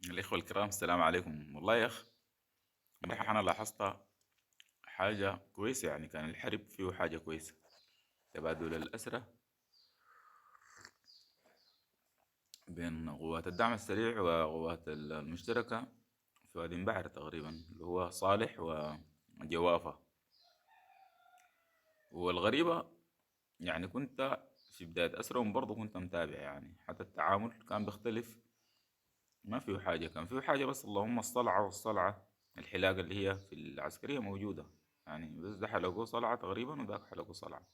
الإخوة الكرام، السلام عليكم. والله يا أخ، امبارح أنا لاحظت حاجة كويسة. يعني كان الحرب فيه حاجة كويسة، تبادل الأسرى بين قوات الدعم السريع وقوات المشتركة في وادي بحر تقريبا، اللي هو صالح وجوافة. والغريبة يعني كنت في بداية أسرهم برضه كنت متابع، يعني حتى التعامل كان بيختلف. ما فيه حاجة، كان فيه حاجة بس اللهم الصلعة والصلعة، الحلاقة اللي هي في العسكرية موجودة. يعني بس ده حلقوه صلعة تقريبا وذاك حلقوه صلعة.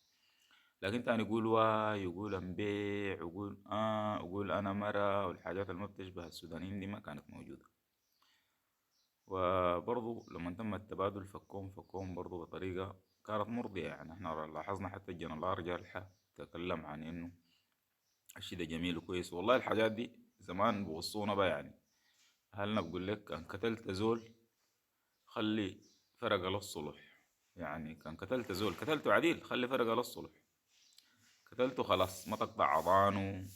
لكن تاني يقول يقول انبيع، يقول انا مرة، والحاجات اللي ما بتشبه السودانيين دي ما كانت موجودة. وبرضو لما تم التبادل فكهم برضو بطريقة كانت مرضية. يعني احنا لاحظنا حتى الجنرال جارحة تكلم عن انه الشي ده جميل وكويس. والله الحاجات دي زمان بوصونا بقى. يعني هل انا بقول لك كان قتلت زول، خلي فرق للصلح. يعني كان قتلت زول قتلته عديل، خلي فرق للصلح. قتلته خلاص، ما تقطع عضانه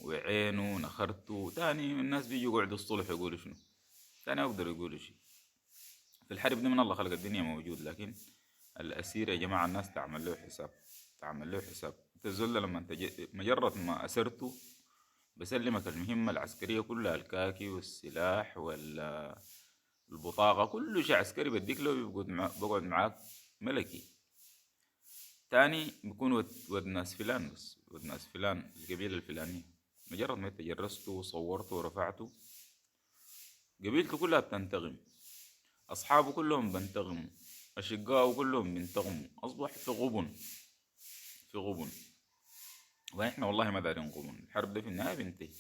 وعينه نخرته تاني. الناس بيجوا يقعدوا الصلح يقولوا شنو تاني؟ يقدروا يقولوا شيء؟ في الحرب دي من الله خلق الدنيا موجود. لكن الأسير يا جماعة الناس تعمل له حساب، تعمل له حساب. انت الزول ده لما انت مجرد ما أسرته بسلمك المهمة العسكرية كلها، الكاكي والسلاح والبطاقة، كل شيء عسكري بديك له، بيقعد معاك ملكي. تاني بيكون ود ناس فلان، بس ود ناس فلان القبيلة الفلانية. مجرد ما انت جرسته وصورته ورفعته قبيلته كلها بتنتقم، أصحابه كلهم بينتقموا، أشقائه كلهم بينتقموا. أصبح في غبن، في غبن. وإحنا والله ما دارين غبن. الحرب ده في النهاية بينتهي.